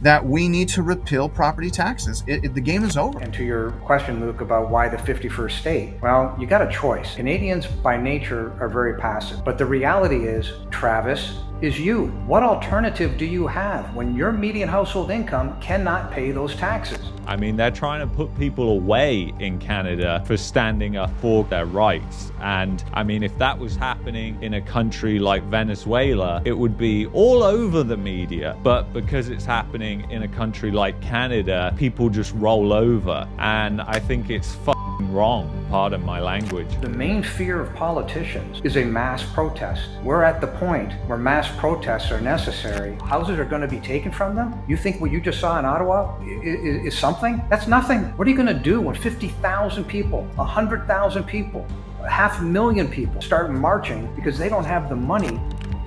that we need to repeal property taxes. The game is over. And to your question, Luke, about why the 51st state, well, you got a choice. Canadians by nature are very passive, but the reality is, Travis, is you. What alternative do you have when your median household income cannot pay those taxes? I mean, they're trying to put people away in Canada for standing up for their rights. And I mean, if that was happening in a country like Venezuela, it would be all over the media. But because it's happening in a country like Canada, people just roll over. And I think it's wrong, pardon my language. The main fear of politicians is a mass protest. We're at the point where mass protests are necessary. Houses are going to be taken from them? You think what you just saw in Ottawa is something? That's nothing. What are you going to do when 50,000 people, 100,000 people, 500,000 people start marching because they don't have the money?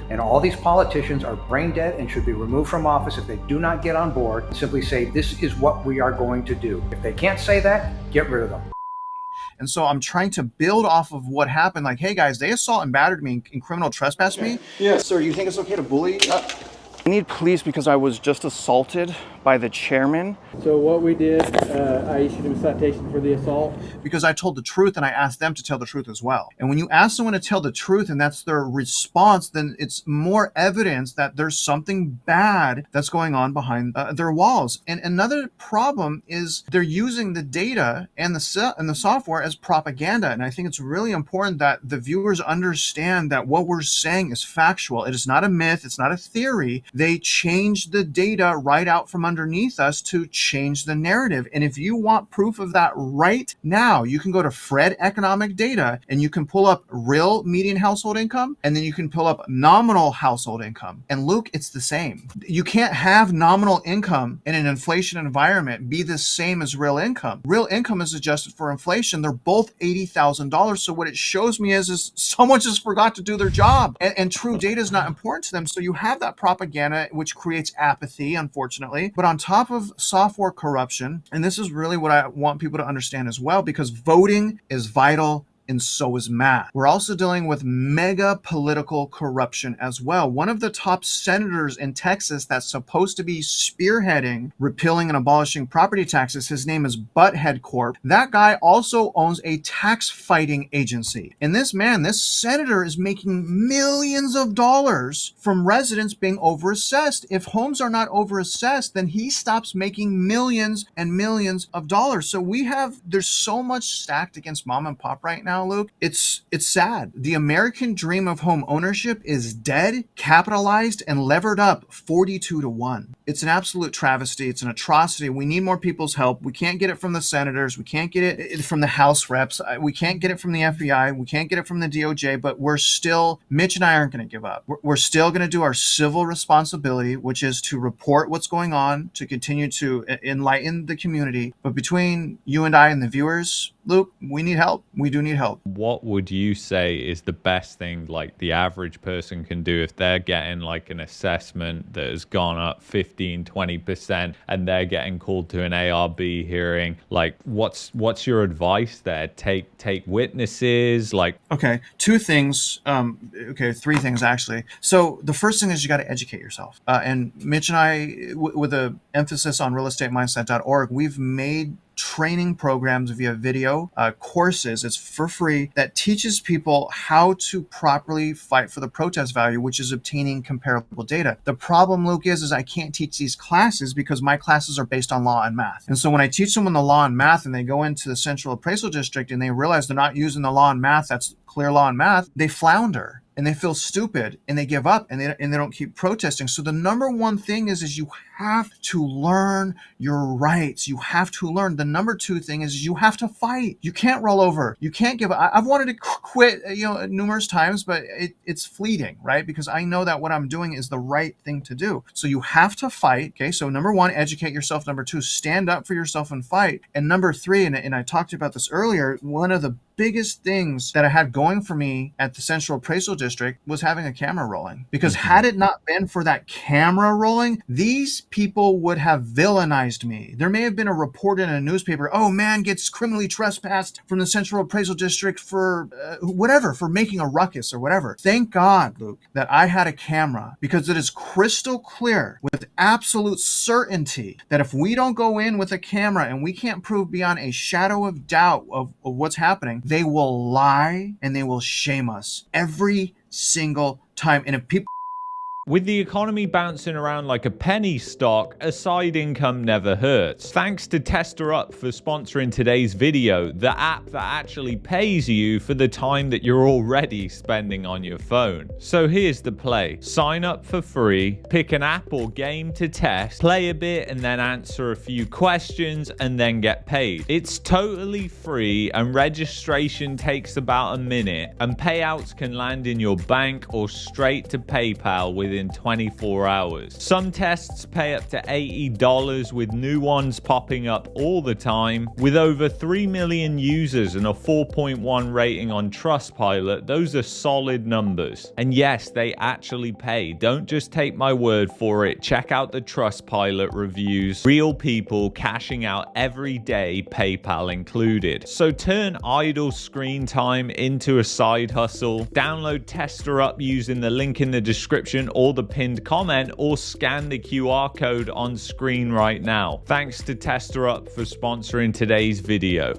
And all these politicians are brain dead and should be removed from office if they do not get on board and simply say, this is what we are going to do. If they can't say that, get rid of them. And so I'm trying to build off of what happened. Like, hey guys, they assault and battered me and criminal trespassed me. Yeah, sir, you think it's okay to bully? I need police because I was just assaulted by the chairman. So what we did, I issued him a citation for the assault. Because I told the truth and I asked them to tell the truth as well. And when you ask someone to tell the truth and that's their response, then it's more evidence that there's something bad that's going on behind their walls. And another problem is they're using the data and the software as propaganda. And I think it's really important that the viewers understand that what we're saying is factual. It is not a myth. It's not a theory. They changed the data right out from underneath us to change the narrative. And if you want proof of that right now, you can go to Fred Economic Data and you can pull up real median household income and then you can pull up nominal household income. And Luke, it's the same. You can't have nominal income in an inflation environment be the same as real income. Real income is adjusted for inflation. They're both $80,000. So what it shows me is someone just forgot to do their job and true data is not important to them. So you have that propaganda, which creates apathy, unfortunately. But on top of software corruption, and this is really what I want people to understand as well, because voting is vital and so is math. We're also dealing with mega political corruption as well. One of the top senators in Texas that's supposed to be spearheading repealing and abolishing property taxes, his name is Butthead Corp. That guy also owns a tax fighting agency. And this senator is making millions of dollars from residents being overassessed. If homes are not overassessed, then he stops making millions and millions of dollars. So there's so much stacked against mom and pop right now, Luke. It's sad. The American dream of home ownership is dead, capitalized, and levered up 42-1. It's an absolute travesty. It's an atrocity. We need more people's help. We can't get it from the senators. We can't get it from the House reps. We can't get it from the FBI. We can't get it from the DOJ, but Mitch and I aren't going to give up. We're still going to do our civil responsibility, which is to report what's going on, to continue to enlighten the community. But between you and I and the viewers, Luke, we need help. We do need help. What would you say is the best thing like the average person can do if they're getting like an assessment that has gone up 15-20% and they're getting called to an ARB hearing? Like what's your advice there? Take witnesses, like okay, three things actually. So the first thing is you got to educate yourself. And Mitch and I, with a emphasis on realestatemindset.org, we've made training programs via video courses. It's for free that teaches people how to properly fight for the protest value, which is obtaining comparable data. The problem, Luke, is I can't teach these classes because my classes are based on law and math. And so when I teach someone the law and math and they go into the Central Appraisal District and they realize they're not using the law and math, that's clear law and math, they flounder and they feel stupid and they give up and they don't keep protesting. So the number one thing is you have to learn your rights. You have to learn. The number two thing is you have to fight. You can't roll over. You can't give up. I've wanted to quit, numerous times, but it's fleeting, right? Because I know that what I'm doing is the right thing to do. So you have to fight. Okay. So number one, educate yourself. Number two, stand up for yourself and fight. And number three, and I talked about this earlier, one of the biggest things that I had going for me at the Central Appraisal District was having a camera rolling. Because had it not been for that camera rolling, these people would have villainized me. There may have been a report in a newspaper, oh, man gets criminally trespassed from the Central Appraisal District for whatever, for making a ruckus or whatever. Thank God, Luke, that I had a camera, because it is crystal clear with absolute certainty that if we don't go in with a camera and we can't prove beyond a shadow of doubt of what's happening, they will lie and they will shame us every single time. And if people With the economy bouncing around like a penny stock, a side income never hurts. Thanks to Tester Up for sponsoring today's video, the app that actually pays you for the time that you're already spending on your phone. So here's the play. Sign up for free, pick an app or game to test, play a bit and then answer a few questions and then get paid. It's totally free and registration takes about a minute, and payouts can land in your bank or straight to PayPal within 24 hours. Some tests pay up to $80, with new ones popping up all the time. With over 3 million users and a 4.1 rating on Trustpilot, those are solid numbers. And yes, they actually pay. Don't just take my word for it. Check out the Trustpilot reviews. Real people cashing out every day, PayPal included. So turn idle screen time into a side hustle. Download Tester Up using the link in the description or the pinned comment, or scan the QR code on screen right now. Thanks to Tester Up for sponsoring today's video.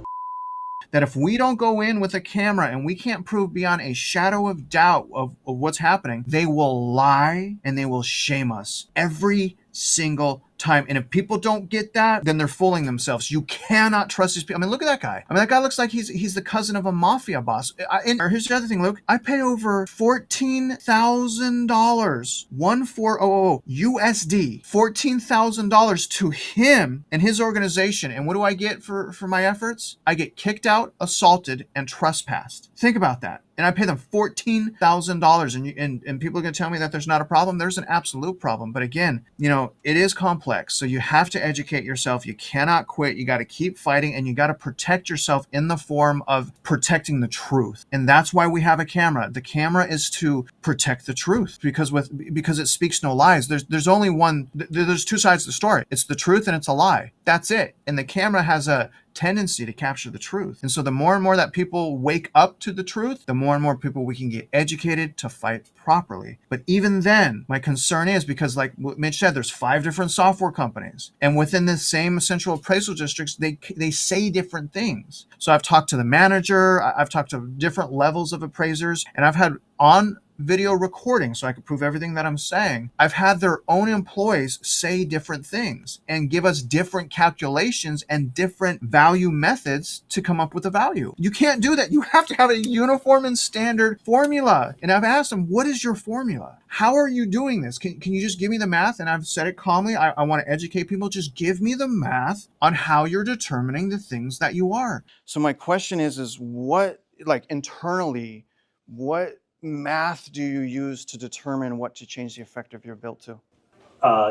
that if we don't go in with a camera and we can't prove beyond a shadow of doubt of what's happening, they will lie and they will shame us every single time. And if people don't get that, then they're fooling themselves. You cannot trust these people. I mean, look at that guy. I mean, that guy looks like he's the cousin of a mafia boss. And here's the other thing, Luke. I pay over $14,000, 1400 USD, $14,000 to him and his organization. And what do I get for my efforts? I get kicked out, assaulted, and trespassed. Think about that. And I pay them $14,000, and people are going to tell me that there's not a problem. There's an absolute problem. But again, it is complex. So you have to educate yourself. You cannot quit. You got to keep fighting, and you got to protect yourself in the form of protecting the truth. And that's why we have a camera. The camera is to protect the truth, because it speaks no lies. There's only one. There's two sides to the story. It's the truth and it's a lie. That's it. And the camera has a tendency to capture the truth. And so the more and more that people wake up to the truth, the more and more people we can get educated to fight properly. But even then, my concern is, because like what Mitch said, there's 5 different software companies, and within the same central appraisal districts, they say different things. So I've talked to the manager, I've talked to different levels of appraisers, and I've had on video recording so I could prove everything that I'm saying. I've had their own employees say different things and give us different calculations and different value methods to come up with a value. You can't do that. You have to have a uniform and standard formula. And I've asked them, what is your formula? How are you doing this? Can you just give me the math? And I've said it calmly. I want to educate people. Just give me the math on how you're determining the things that you are. So my question is what, like internally, what math do you use to determine what to change the effect of your bill to?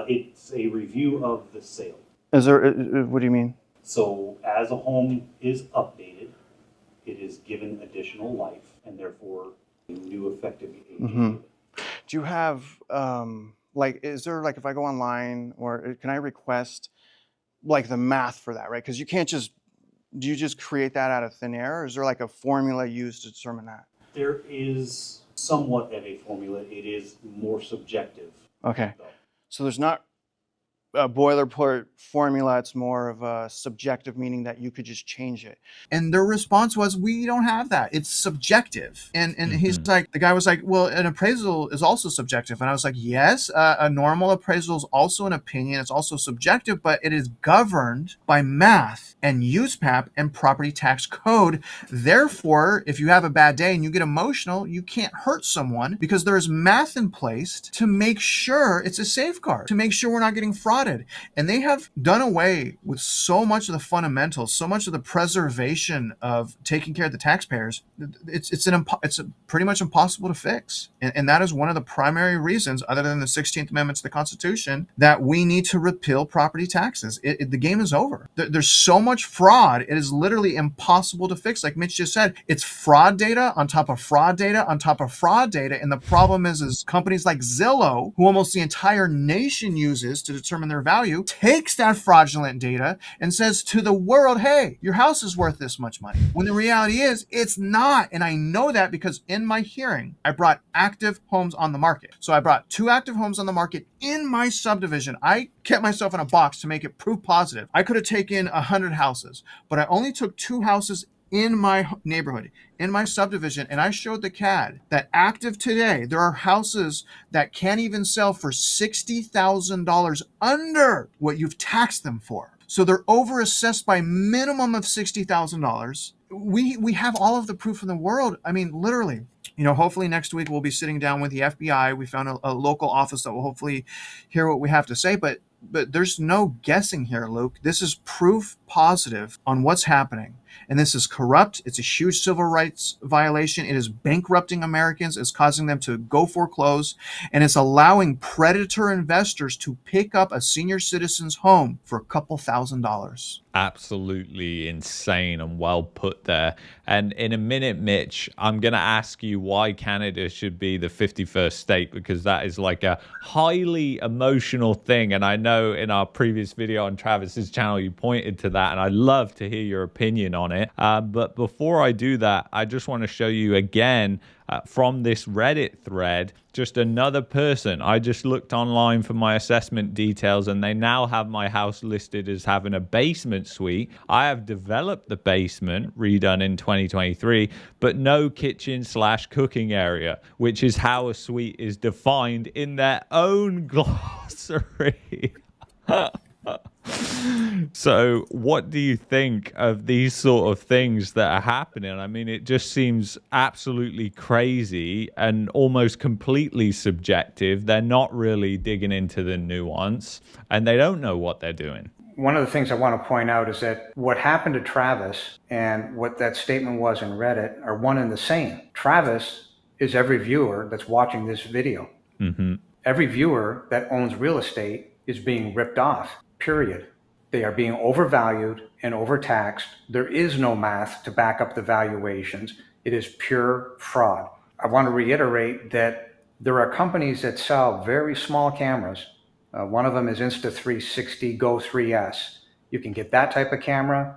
It's a review of the sale. Is there, what do you mean? So as a home is updated, it is given additional life, and therefore a new effective age. Mm-hmm. Do you have, is there, like, if I go online, or can I request like the math for that, right? Because you can't just, do you just create that out of thin air, or is there like a formula used to determine that? There is somewhat of a formula. It is more subjective. Okay. So there's not a boilerplate formula. It's more of a subjective, meaning that you could just change it. And their response was, we don't have that. It's subjective. And he's like, the guy was like, well, an appraisal is also subjective. And I was like, yes, a normal appraisal is also an opinion. It's also subjective, but it is governed by math and USPAP and property tax code. Therefore, if you have a bad day and you get emotional, you can't hurt someone, because there is math in place to make sure it's a safeguard, to make sure we're not getting fraud defrauded. And they have done away with so much of the fundamentals, so much of the preservation of taking care of the taxpayers. It's pretty much impossible to fix. And that is one of the primary reasons, other than the 16th Amendment to the Constitution, that we need to repeal property taxes. The game is over. There's so much fraud. It is literally impossible to fix. Like Mitch just said, it's fraud data on top of fraud data on top of fraud data. And the problem is companies like Zillow, who almost the entire nation uses to determine their value, takes that fraudulent data and says to the world, hey, your house is worth this much money. When the reality is, it's not. And I know that because in my hearing, I brought active homes on the market. So I brought 2 active homes on the market in my subdivision. I kept myself in a box to make it proof positive. I could have taken 100 houses, but I only took 2 houses in my neighborhood, in my subdivision, and I showed the CAD that active today, there are houses that can't even sell for $60,000 under what you've taxed them for. So they're overassessed by minimum of $60,000. We have all of the proof in the world. I mean, literally. Hopefully next week we'll be sitting down with the FBI. We found a local office that will hopefully hear what we have to say, but there's no guessing here, Luke. This is proof positive on what's happening. And this is corrupt. It's a huge civil rights violation. It is bankrupting Americans. It's causing them to go foreclose. And it's allowing predator investors to pick up a senior citizen's home for a couple $1,000s. Absolutely insane and well put there. And in a minute, Mitch, I'm going to ask you why Canada should be the 51st state, because that is like a highly emotional thing. And I know in our previous video on Travis's channel, you pointed to that, and I'd love to hear your opinion on it. But before I do that, I just want to show you again from this Reddit thread, just another person. I just looked online for my assessment details, and they now have my house listed as having a basement suite. I have developed the basement, redone in 2023, but no kitchen/cooking area, which is how a suite is defined in their own glossary. So what do you think of these sort of things that are happening? I mean, it just seems absolutely crazy and almost completely subjective. They're not really digging into the nuance, and they don't know what they're doing. One of the things I want to point out is that what happened to Travis and what that statement was in Reddit are one and the same. Travis is every viewer that's watching this video. Mm-hmm. Every viewer that owns real estate is being ripped off, period. They are being overvalued and overtaxed. There is no math to back up the valuations. It is pure fraud. I want to reiterate that there are companies that sell very small cameras. One of them is Insta360 Go 3S. You can get that type of camera.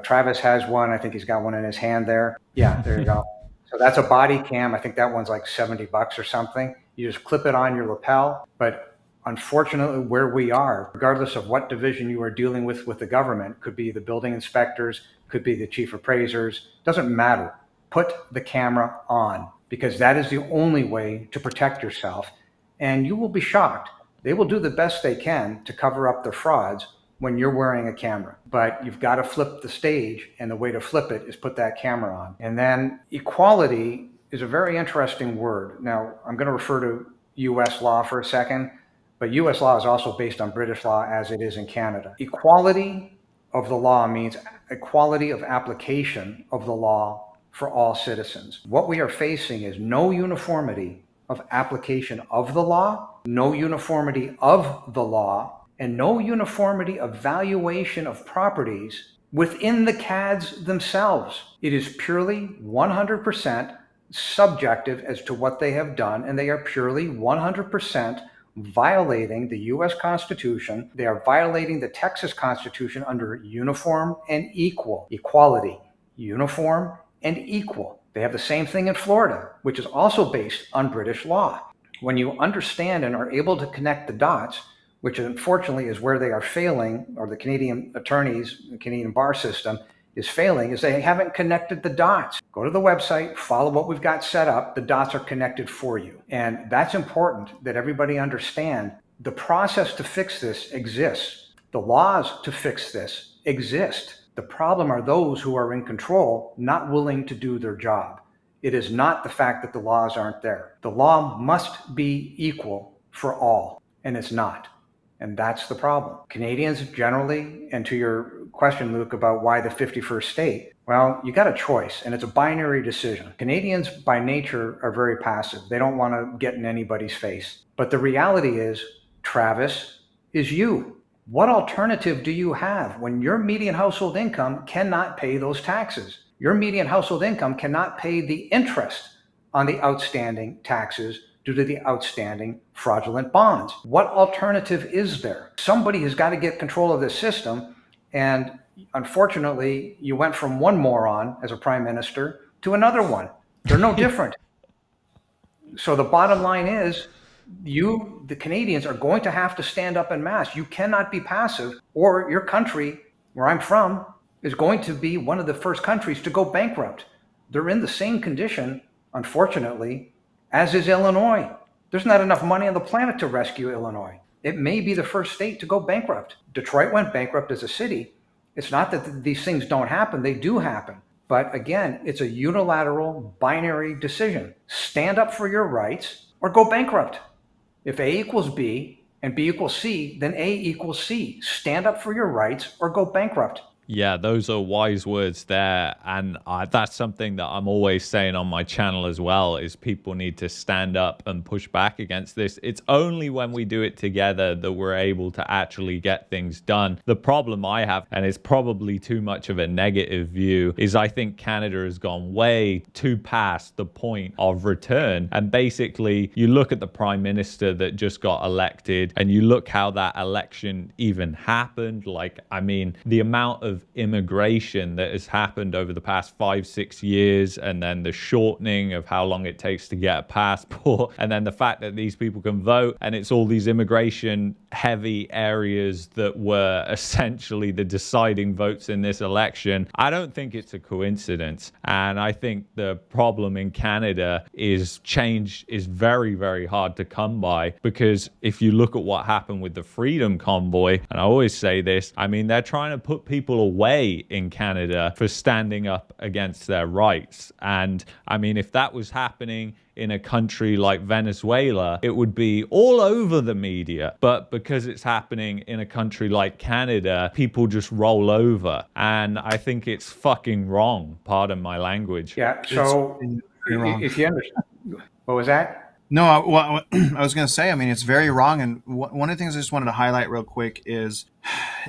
Travis has one. I think he's got one in his hand there. Yeah, there you go. So that's a body cam. I think that one's like $70 or something. You just clip it on your lapel. But unfortunately, where we are, regardless of what division you are dealing with the government, could be the building inspectors, could be the chief appraisers, doesn't matter. Put the camera on, because that is the only way to protect yourself. And you will be shocked. They will do the best they can to cover up their frauds when you're wearing a camera. But you've got to flip the stage, and the way to flip it is put that camera on. And then equality is a very interesting word. Now, I'm going to refer to US law for a second, but US law is also based on British law, as it is in Canada. Equality of the law means equality of application of the law for all citizens. What we are facing is no uniformity of application of the law, no uniformity of the law, and no uniformity of valuation of properties within the CADs themselves. It is purely 100% subjective as to what they have done, and they are purely 100% violating the US Constitution. They are violating the Texas Constitution under uniform and equal. Equality, uniform and equal. They have the same thing in Florida, which is also based on British law. When you understand and are able to connect the dots, which unfortunately is where they are failing, or the Canadian attorneys, the Canadian bar system is failing, is they haven't connected the dots. Go to the website, follow what we've got set up. The dots are connected for you. And that's important that everybody understand. The process to fix this exists. The laws to fix this exist. The problem are those who are in control, not willing to do their job. It is not the fact that the laws aren't there. The law must be equal for all, and it's not. And that's the problem. Canadians generally, and to your question, Luke, about why the 51st state, well, you got a choice, and it's a binary decision. Canadians by nature are very passive. They don't want to get in anybody's face. But the reality is, Travis, is you. What alternative do you have when your median household income cannot pay those taxes? Your median household income cannot pay the interest on the outstanding taxes due to the outstanding fraudulent bonds. What alternative is there? Somebody has got to get control of this system. And unfortunately, you went from one moron as a prime minister to another one. They're no different. So the bottom line is, you, the Canadians, are going to have to stand up en masse. You cannot be passive, or your country, where I'm from, is going to be one of the first countries to go bankrupt. They're in the same condition, unfortunately, as is Illinois. There's not enough money on the planet to rescue Illinois. It may be the first state to go bankrupt. Detroit went bankrupt as a city. It's not that these things don't happen, they do happen. But again, it's a unilateral binary decision. Stand up for your rights or go bankrupt. If A equals B and B equals C, then A equals C. Stand up for your rights or go bankrupt. Yeah, those are wise words there. And that's something that I'm always saying on my channel as well, is people need to stand up and push back against this. It's only when we do it together that we're able to actually get things done. The problem I have, and it's probably too much of a negative view, is I think Canada has gone way too past the point of return. And basically, you look at the Prime Minister that just got elected, and you look how that election even happened. Like, I mean, the amount of immigration that has happened over the past 5-6 years, and then the shortening of how long it takes to get a passport, and then the fact that these people can vote, and it's all these immigration heavy areas that were essentially the deciding votes in this election. I don't think it's a coincidence. And I think the problem in Canada is change is very, very hard to come by, because if you look at what happened with the Freedom Convoy, and I always say this, I mean, they're trying to put people away in Canada for standing up against their rights. And I mean, if that was happening in a country like Venezuela, it would be all over the media. But because it's happening in a country like Canada, people just roll over. And I think it's fucking wrong. Pardon my language. Yeah, so if you understand, what was that? No, I was going to say, I mean, it's very wrong. And one of the things I just wanted to highlight real quick is,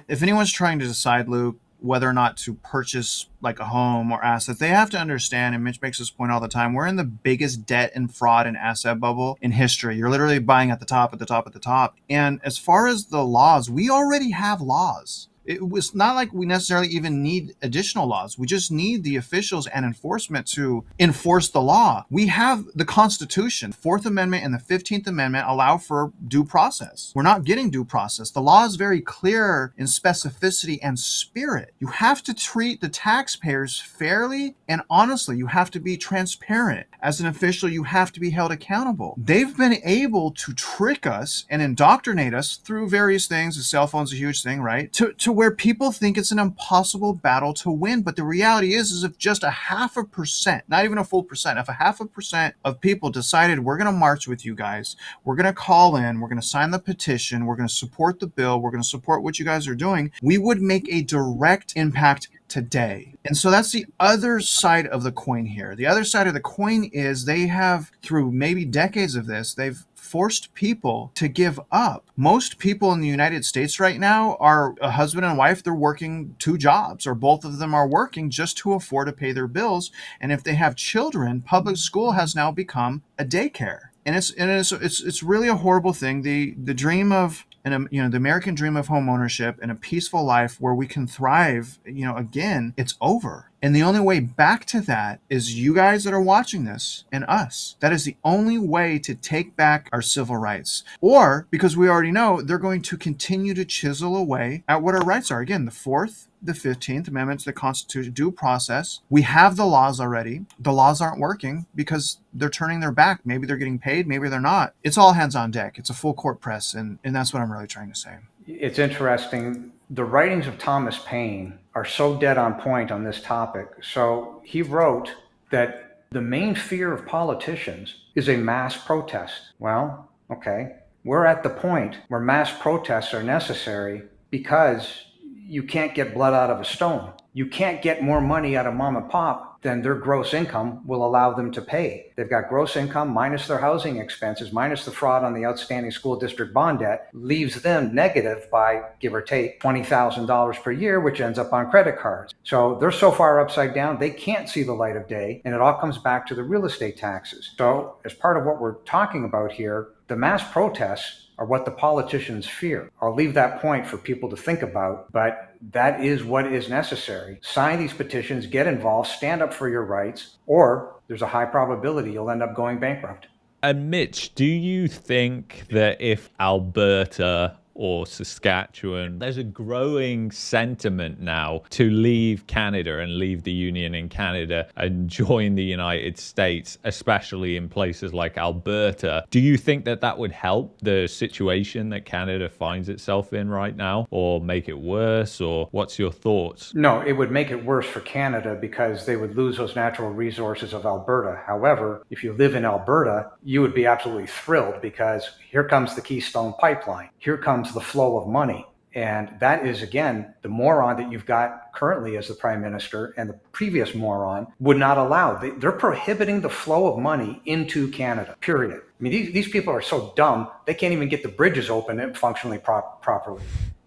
if anyone's trying to decide, Luke, whether or not to purchase like a home or asset, they have to understand, and Mitch makes this point all the time, we're in the biggest debt and fraud and asset bubble in history. You're literally buying at the top, at the top, at the top. And as far as the laws, we already have laws. It was not like we necessarily even need additional laws. We just need the officials and enforcement to enforce the law. We have the Constitution. Fourth Amendment and the 15th Amendment allow for due process. We're not getting due process. The law is very clear in specificity and spirit. You have to treat the taxpayers fairly and honestly. You have to be transparent. As an official, you have to be held accountable. They've been able to trick us and indoctrinate us through various things. The cell phone's a huge thing, right? To where people think it's an impossible battle to win. But the reality is if just 0.5%, not even a full percent, if 0.5% of people decided, we're going to march with you guys, we're going to call in, we're going to sign the petition, we're going to support the bill, we're going to support what you guys are doing, we would make a direct impact today. And so that's the other side of the coin here. The other side of the coin is they have, through maybe decades of this, they've forced people to give up. Most people in the United States right now are a husband and wife. They're working 2 jobs, or both of them are working just to afford to pay their bills. And if they have children, public school has now become a daycare. And it's really a horrible thing. The dream of, and the American dream of homeownership and a peaceful life where we can thrive, again, it's over. And the only way back to that is you guys that are watching this and us. That is the only way to take back our civil rights. Or, because we already know, they're going to continue to chisel away at what our rights are. Again, the 4th, the 15th Amendment to the Constitution, due process. We have the laws already. The laws aren't working because they're turning their back. Maybe they're getting paid, maybe they're not. It's all hands on deck. It's a full court press, and that's what I'm really trying to say. It's interesting. The writings of Thomas Paine are so dead on point on this topic. So he wrote that the main fear of politicians is a mass protest. Well, okay. We're at the point where mass protests are necessary because you can't get blood out of a stone. You can't get more money out of mom and pop than their gross income will allow them to pay. They've got gross income minus their housing expenses, minus the fraud on the outstanding school district bond debt, leaves them negative by, give or take, $20,000 per year, which ends up on credit cards. So they're so far upside down, they can't see the light of day, and it all comes back to the real estate taxes. So as part of what we're talking about here, the mass protests are what the politicians fear. I'll leave that point for people to think about, but that is what is necessary. Sign these petitions, get involved, stand up for your rights, or there's a high probability you'll end up going bankrupt. And Mitch, do you think that if Alberta or Saskatchewan, there's a growing sentiment now to leave Canada and leave the Union in Canada and join the United States, especially in places like Alberta? Do you think that that would help the situation that Canada finds itself in right now, or make it worse, or what's your thoughts? No, it would make it worse for Canada because they would lose those natural resources of Alberta. However, if you live in Alberta, you would be absolutely thrilled because here comes the Keystone Pipeline. Here comes the flow of money. And that is, again, the moron that you've got currently as the prime minister and the previous moron would not allow. They're prohibiting the flow of money into Canada, period. I mean, these people are so dumb, they can't even get the bridges open and functionally properly.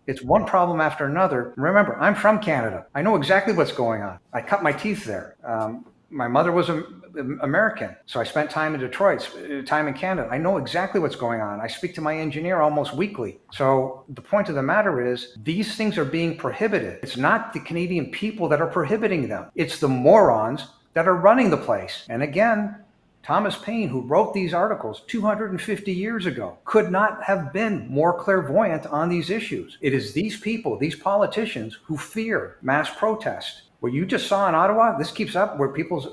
It's one problem after another. Remember, I'm from Canada. I know exactly what's going on. I cut my teeth there. My mother was American, so I spent time in Detroit, time in Canada. I know exactly what's going on. I speak to my engineer almost weekly. So the point of the matter is, these things are being prohibited. It's not the Canadian people that are prohibiting them. It's the morons that are running the place. And again, Thomas Paine, who wrote these articles 250 years ago, could not have been more clairvoyant on these issues. It is these people, these politicians, who fear mass protest. What you just saw in Ottawa, this keeps up, where people's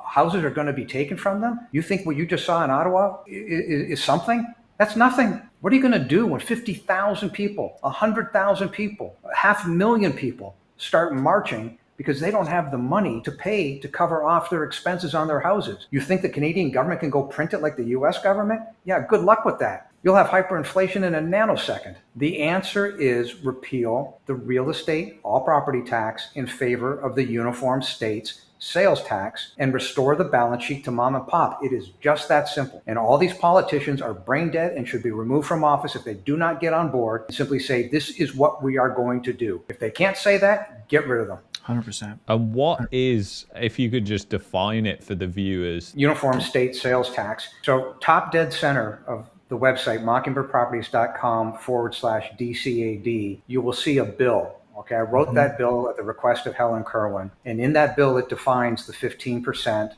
houses are going to be taken from them. You think what you just saw in Ottawa is something? That's nothing. What are you going to do when 50,000 people, 100,000 people, 500,000 people start marching because they don't have the money to pay to cover off their expenses on their houses? You think the Canadian government can go print it like the US government? Yeah, good luck with that. You'll have hyperinflation in a nanosecond. The answer is repeal the real estate, all property tax in favor of the uniform states sales tax and restore the balance sheet to mom and pop. It is just that simple. And all these politicians are brain dead and should be removed from office if they do not get on board and simply say, this is what we are going to do. If they can't say that, get rid of them. 100%. And what is, if you could just define it for the viewers? Uniform state sales tax. So top dead center of the website, mockingbirdproperties.com/DCAD, you will see a bill. Okay, I wrote that bill at the request of Helen Kerwin. And in that bill, it defines the 15%,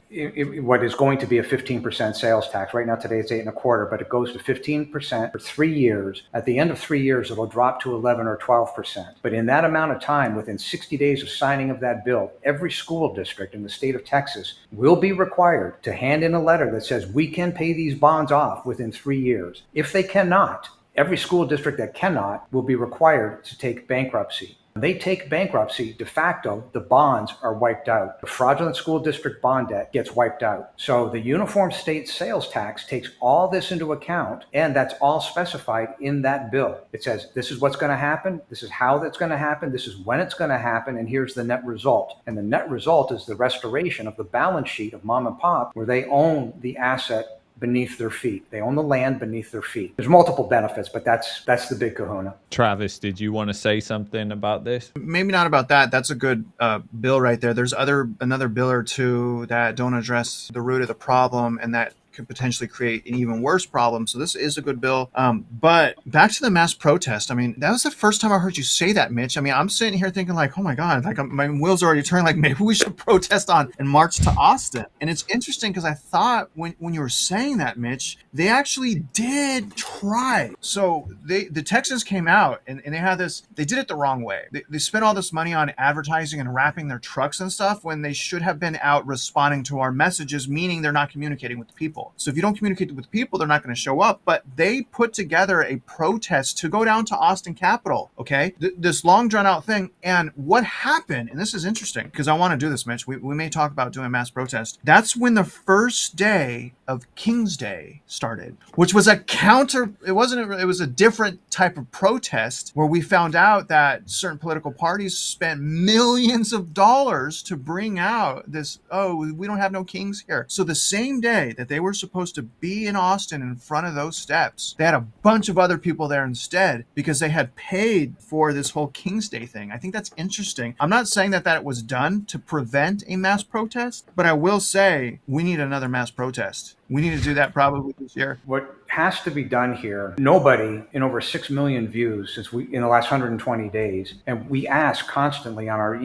what is going to be a 15% sales tax. Right now, today it's 8.25%, but it goes to 15% for 3 years. At the end of 3 years, it'll drop to 11 or 12%. But in that amount of time, within 60 days of signing of that bill, every school district in the state of Texas will be required to hand in a letter that says we can pay these bonds off within 3 years. If they cannot, every school district that cannot will be required to take bankruptcy. They take bankruptcy, de facto, the bonds are wiped out. The fraudulent school district bond debt gets wiped out. So the uniform state sales tax takes all this into account, and that's all specified in that bill. It says, this is what's going to happen, this is how that's going to happen, this is when it's going to happen, and here's the net result. And the net result is the restoration of the balance sheet of mom and pop, where they own the asset beneath their feet. They own the land beneath their feet. There's multiple benefits, but that's the big kahuna. Travis, did you want to say something about this? Maybe not about that. That's a good bill right there. There's another bill or two that don't address the root of the problem, and that could potentially create an even worse problem. So this is a good bill. But back to the mass protest. I mean, that was the first time I heard you say that, Mitch. I mean, I'm sitting here thinking like, oh my God, like my wheels are already turning, like maybe we should protest on and march to Austin. And it's interesting because I thought when you were saying that, Mitch, they actually did try. So the Texans came out and they had this, they did it the wrong way. They spent all this money on advertising and wrapping their trucks and stuff when they should have been out responding to our messages, meaning they're not communicating with the people. So if you don't communicate with people, they're not going to show up. But they put together a protest to go down to Austin Capitol, okay? This long drawn out thing. And what happened, and this is interesting because I want to do this, Mitch. We may talk about doing a mass protest. That's when the first day of King's Day started, which was it was a different type of protest where we found out that certain political parties spent millions of dollars to bring out this, oh, we don't have no kings here. So the same day that they were supposed to be in Austin in front of those steps, they had a bunch of other people there instead because they had paid for this whole King's Day thing. I think that's interesting. I'm not saying that was done to prevent a mass protest, but I will say we need another mass protest. We need to do that probably this year. What has to be done here, nobody in over 6 million views in the last 120 days, and we ask constantly on our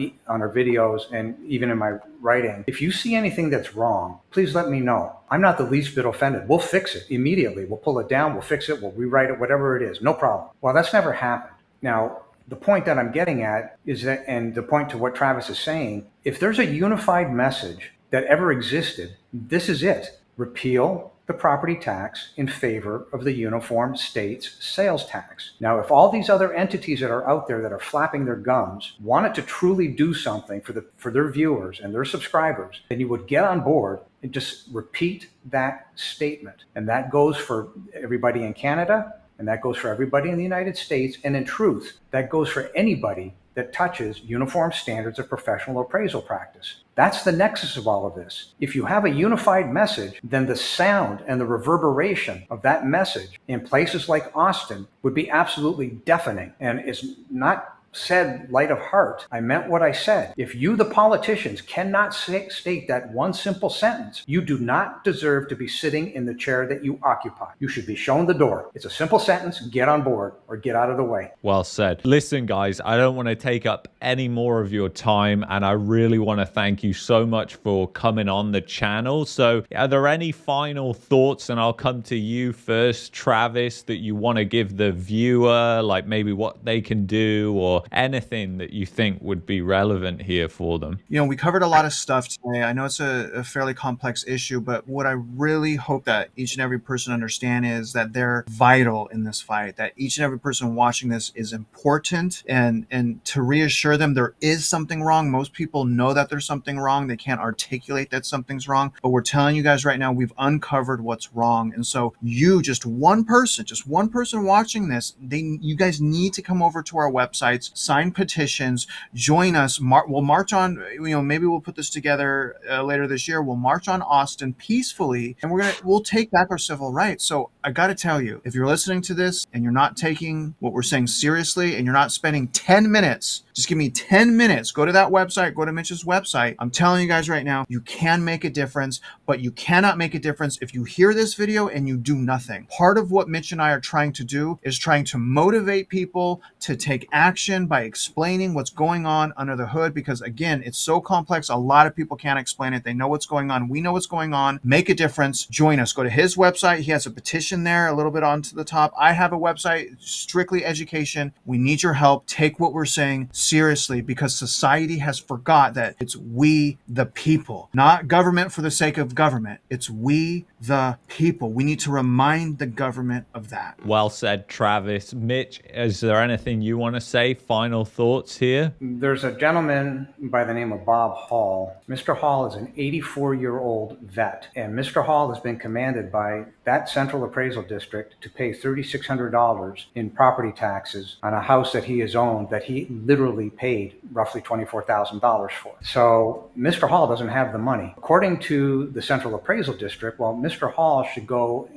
videos and even in my writing, if you see anything that's wrong, please let me know. I'm not the least bit offended. We'll fix it immediately. We'll pull it down, we'll fix it, we'll rewrite it, whatever it is, no problem. Well, that's never happened. Now, the point that I'm getting at is that, and the point to what Travis is saying, if there's a unified message that ever existed, this is it. Repeal the property tax in favor of the uniform state's sales tax. Now, if all these other entities that are out there that are flapping their gums wanted to truly do something for their viewers and their subscribers, then you would get on board and just repeat that statement. And that goes for everybody in Canada, and that goes for everybody in the United States. And in truth, that goes for anybody that touches uniform standards of professional appraisal practice. That's the nexus of all of this. If you have a unified message, then the sound and the reverberation of that message in places like Austin would be absolutely deafening. And it's not said light of heart. I meant what I said. If you, the politicians, cannot state that one simple sentence, you do not deserve to be sitting in the chair that you occupy. You should be shown the door. It's a simple sentence. Get on board or get out of the way. Well said. Listen, guys, I don't want to take up any more of your time, and I really want to thank you so much for coming on the channel. So are there any final thoughts, and I'll come to you first, Travis, that you want to give the viewer, like maybe what they can do or anything that you think would be relevant here for them? You know, we covered a lot of stuff today. I know it's a fairly complex issue, but what I really hope that each and every person understand is that they're vital in this fight, that each and every person watching this is important, and to reassure them there is something wrong. Most people know that there's something wrong. They can't articulate that something's wrong, but we're telling you guys right now, we've uncovered what's wrong. And so you, just one person watching this, you guys need to come over to our websites, sign petitions, join us. We'll march on, maybe we'll put this together later this year. We'll march on Austin peacefully, and we'll take back our civil rights. So I got to tell you, if you're listening to this and you're not taking what we're saying seriously, and you're not spending 10 minutes, just give me 10 minutes, go to that website, go to Mitch's website. I'm telling you guys right now, you can make a difference, but you cannot make a difference if you hear this video and you do nothing. Part of what Mitch and I are trying to do is trying to motivate people to take action by explaining what's going on under the hood, because again, it's so complex. A lot of people can't explain it. They know what's going on. We know what's going on. Make a difference. Join us. Go to his website. He has a petition there a little bit onto the top. I have a website, strictly education. We need your help. Take what we're saying seriously, because society has forgot that it's we the people, not government for the sake of government. It's we the people. We need to remind the government of that. Well said, Travis. Mitch, is there anything you want to say? Final thoughts here? There's a gentleman by the name of Bob Hall. Mr. Hall is an 84-year-old vet, and Mr. Hall has been commanded by that Central Appraisal District to pay $3,600 in property taxes on a house that he has owned that he literally paid roughly $24,000 for. So Mr. Hall doesn't have the money. According to the Central Appraisal District, well, Mr. Hall should go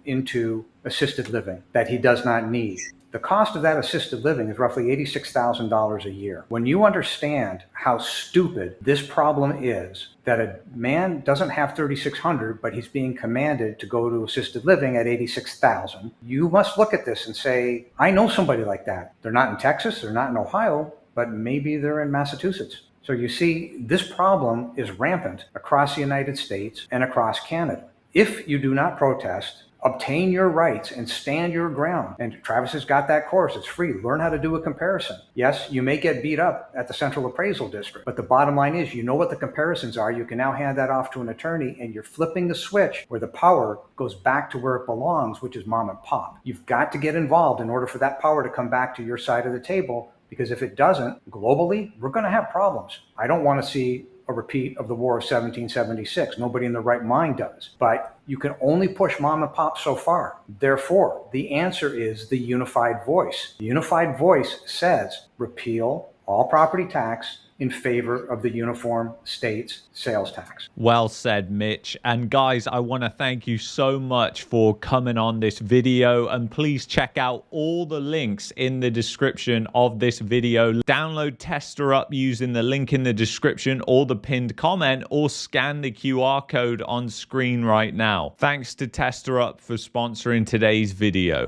into assisted living that he does not need. The cost of that assisted living is roughly $86,000 a year. When you understand how stupid this problem is, that a man doesn't have $3,600, but he's being commanded to go to assisted living at $86,000, you must look at this and say, I know somebody like that. They're not in Texas, they're not in Ohio, but maybe they're in Massachusetts. So you see, this problem is rampant across the United States and across Canada. If you do not protest, obtain your rights and stand your ground. And Travis has got that course. It's free. Learn how to do a comparison. Yes, you may get beat up at the Central Appraisal District, but the bottom line is, you know what the comparisons are. You can now hand that off to an attorney, and you're flipping the switch where the power goes back to where it belongs, which is mom and pop. You've got to get involved in order for that power to come back to your side of the table, because if it doesn't, globally, we're going to have problems. I don't want to see a repeat of the War of 1776. Nobody in their right mind does. But you can only push mom and pop so far. Therefore, the answer is the unified voice. The unified voice says repeal all property tax in favor of the uniform states sales tax. Well said, Mitch. And guys, I want to thank you so much for coming on this video, and please check out all the links in the description of this video. Download Tester Up using the link in the description or the pinned comment, or scan the QR code on screen right now. Thanks to Tester Up for sponsoring today's video.